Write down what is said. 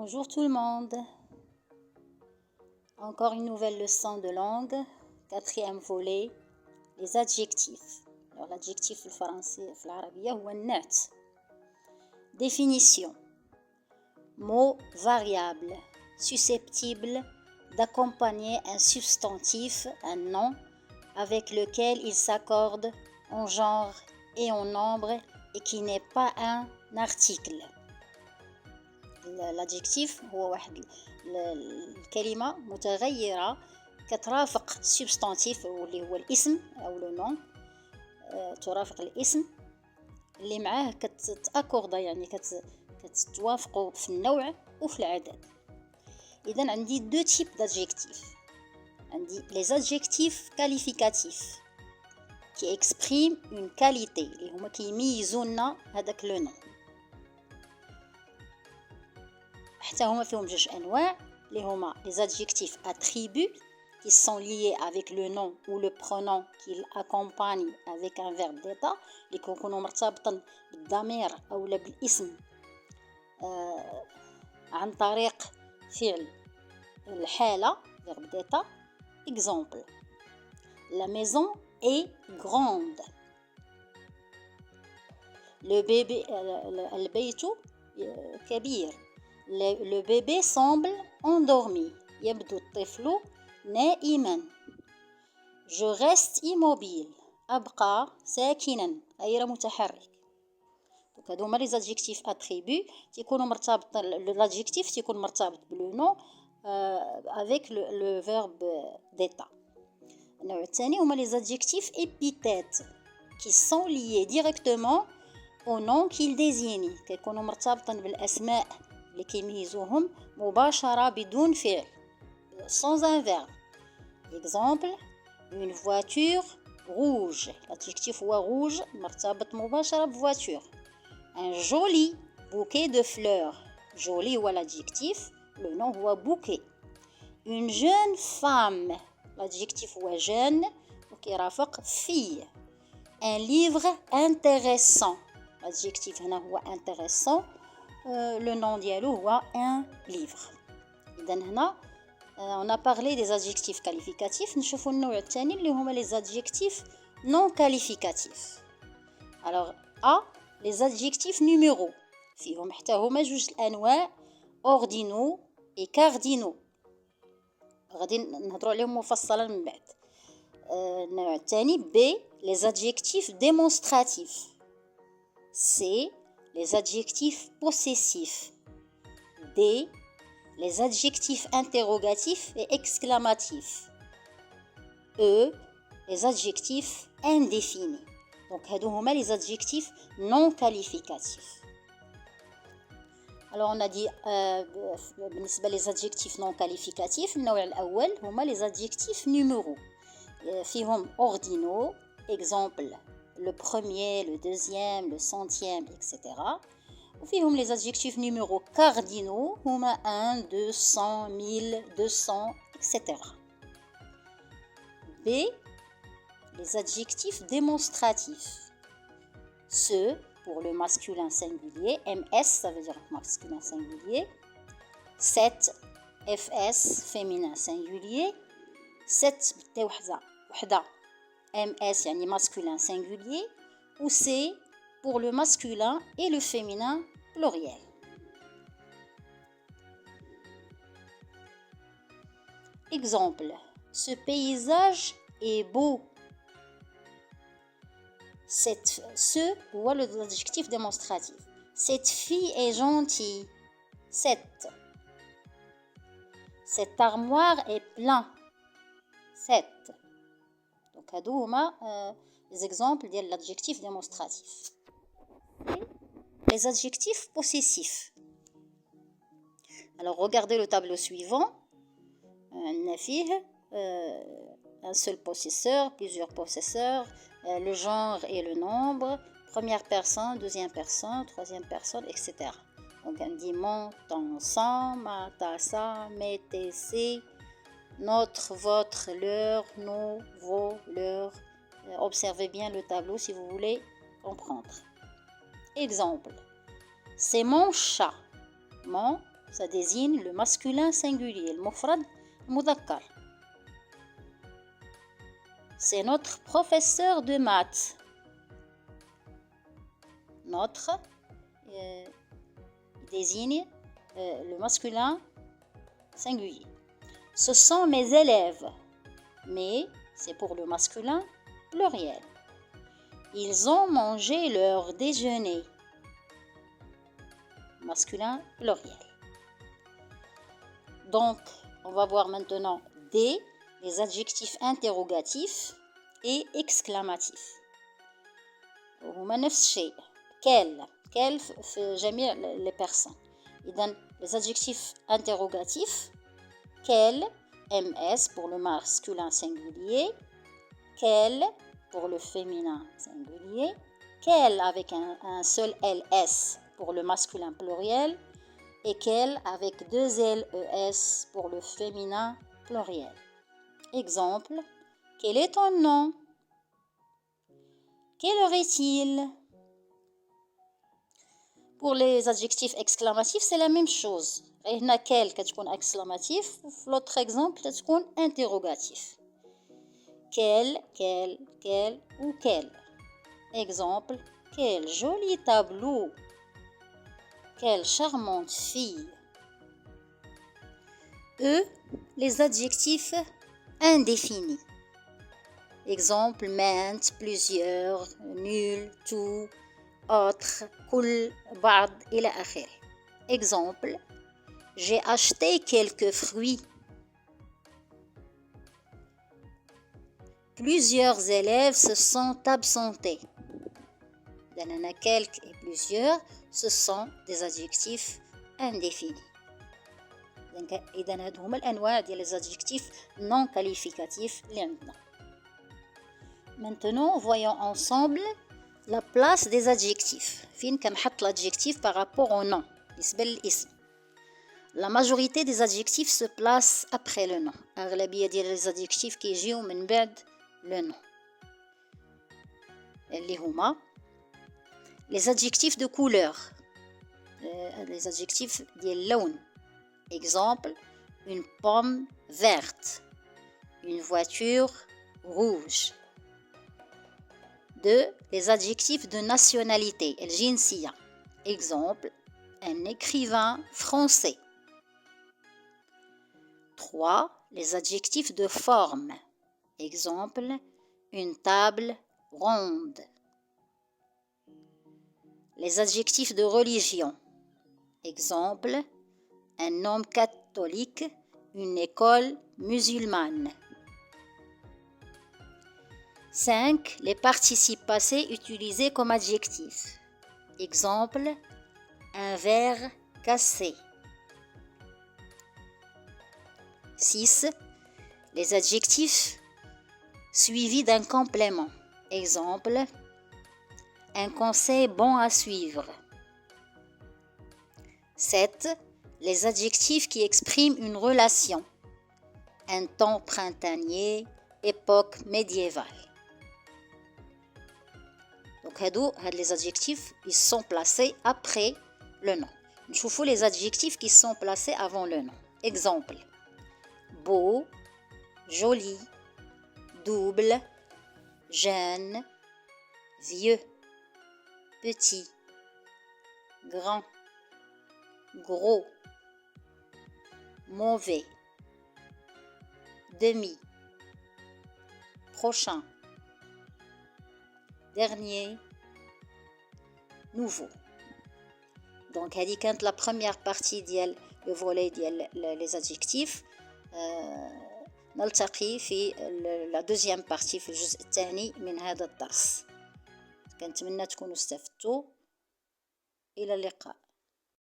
Bonjour tout le monde. Encore une nouvelle leçon de langue, quatrième volet, les adjectifs. Alors l'adjectif en français, en arabia, هو النعت. Définition. Mot variable, susceptible d'accompagner un substantif, un nom, avec lequel il s'accorde en genre et en nombre et qui n'est pas un article. الادجكتيف هو واحد الكلمه متغيره كترافق سبستانتيف اللي هو الاسم او لو نون، ترافق الاسم اللي معاه كتاكوردا، يعني كتوافقوا في النوع وفي العدد. اذا عندي دو تيب دادجكتيف. عندي لي زادجكتيف كاليفيكاتيف كي اكسبريم اون كاليتي اللي هما كيميزوا لنا هذاك لو نون. حتى هما فيهم جوج انواع اللي هما les adjectifs attributs qui sont liés avec le nom ou le pronom qui l'accompagne avec un verbe d'état اللي كيكونوا مرتبطين بالضمير او بالاسم عن طريق فعل الحالة verbe d'état. Exemple: la maison est grande. Le bébé البيت كبير. Le bébé semble endormi. يبدو الطفل نائما. Je reste immobile. أبقى ساكنا غير متحرك. هادو هما لي زادجيكتيف اتريبو تيكونوا مرتبطين، l'adjectif تيكون مرتبط بلو نون avec le verbe d'état. النوع الثاني هما لي زادجيكتيف épithètes qui sont liés directement au nom qu'ils désignent، كيكونوا مرتبطين بالاسماء اللي كيميزوهم مباشرة بدون فعل، sans un verbe. Exemple: une voiture rouge. l'adjectif هو rouge مرتبط مباشرة بvoiture. un joli bouquet de fleurs. joli هو l'adjectif, le nom هو bouquet. une jeune femme. l'adjectif هو jeune وكيرافق fille. un livre intéressant. l'adjectif هنا هو intéressant, le nom ديالو هو un livre. إذا هنا on a parlé des adjectifs qualificatifs. نشوفوا النوع الثاني اللي هما les adjectifs non qualificatifs. alors A, les adjectifs numéros فيهم حتى هما جوج الأنواع ordinaux et cardinaux، غادي نهضروا عليهم مفصلا من بعد. النوع الثاني B, les adjectifs démonstratifs. C, les adjectifs possessifs. D, les adjectifs interrogatifs et exclamatifs. E, les adjectifs indéfinis. Donc هادو هما les adjectifs non qualificatifs. Alors on a dit بالنسبة les adjectifs non qualificatifs النوع الأول هما les adjectifs numéros. فيهم ordinaux. Exemple: le premier, le deuxième, le centième, etc. وفيهم les adjectifs numéros cardinaux هما 1, 200, 1000, 200, etc. B, les adjectifs démonstratifs. Ceux pour le masculin singulier, MS ça veut dire masculin singulier, 7 FS féminin singulier, 7 وحدة MS يعني masculin singulier, ou C pour le masculin et le féminin pluriel. Exemple: ce paysage est beau. Ce هو l'adjectif démonstratif. Cette fille est gentille. 7. Cette armoire est pleine. 7. Donc هادو هما les exemples ديال l'adjectif démonstratif. Les adjectifs possessifs. Alors regardez le tableau suivant. On a فيه un seul possesseur, plusieurs possesseurs, le genre et le nombre, première personne, deuxième personne, troisième personne, etc. Donc on dit mon, ton, son, ma, ta, sa, mes, tes, ses, notre, votre, leur, nos, vos, leur. Observez bien le tableau si vous voulez comprendre. Exemple: c'est mon chat. Mon ça désigne le masculin singulier, le mufrad mudakkar. C'est notre professeur de maths. Notre désigne le masculin singulier. Ce sont mes élèves, mais c'est pour le masculin pluriel. Ils ont mangé leur déjeuner. Masculin pluriel. Donc, on va voir maintenant les adjectifs interrogatifs et exclamatifs. هما نفس الشيء. quel في جميع les personnes. إذن les adjectifs interrogatifs quel, ms pour le masculin singulier, quel pour le féminin singulier, quel avec un seul ls pour le masculin pluriel et quel avec deux les pour le féminin pluriel. Exemple, quel est ton nom? Quelle heure est-il? Pour les adjectifs exclamatifs, c'est la même chose. هنا quel كتكون exclamatif وفي l'autre exemple كتكون interrogatif. Quel ou quel. Exemple, quel joli tableau. Quelle charmante fille. Les adjectifs indéfinis. Exemple, maintes, plusieurs, nul, tout, autre, كل, بعض, إلى آخره. Exemple, j'ai acheté quelques fruits. Plusieurs élèves se sont absentés. Donc, quelques et plusieurs, ce sont des adjectifs indéfinis. Donc, إذا هادو هما الأنواع ديال les adjectifs non qualificatifs اللي عندنا. Maintenant, voyons ensemble la place des adjectifs. فين كنحط l'adjectif par rapport au nom. بالنسبة للاسم. La majorité des adjectifs se placent après le nom. أغلبية ديال les adjectifs كيجيو من بعد le nom. اللي هما les adjectifs de couleur. Les adjectifs ديال اللون. Exemple, une pomme verte, une voiture rouge. 2. Les adjectifs de nationalité, الجنسية. Exemple, un écrivain français. 3. Les adjectifs de forme. Exemple, une table ronde. Les adjectifs de religion. Exemple, un homme catholique, une école musulmane. 5. Les participes passés utilisés comme adjectifs. Exemple, un verre cassé. 6. Les adjectifs suivis d'un complément. Exemple, un conseil bon à suivre. 7. Les adjectifs qui expriment une relation. Un temps printanier, époque médiévale. Donc, les adjectifs, ils sont placés après le nom. نشوفوا les adjectifs qui sont placés avant le nom. Exemple, beau, joli, double, jeune, vieux, petit, grand, gros, mauvais, demi, prochain, dernier, nouveau. Donc, هذه كانت la première partie ديال le volet ديال les adjectifs. نلتقي في la deuxième partie في الجزء الثاني من هذا الدرس. كنتمنى تكونوا استفدتوا. إلى اللقاء.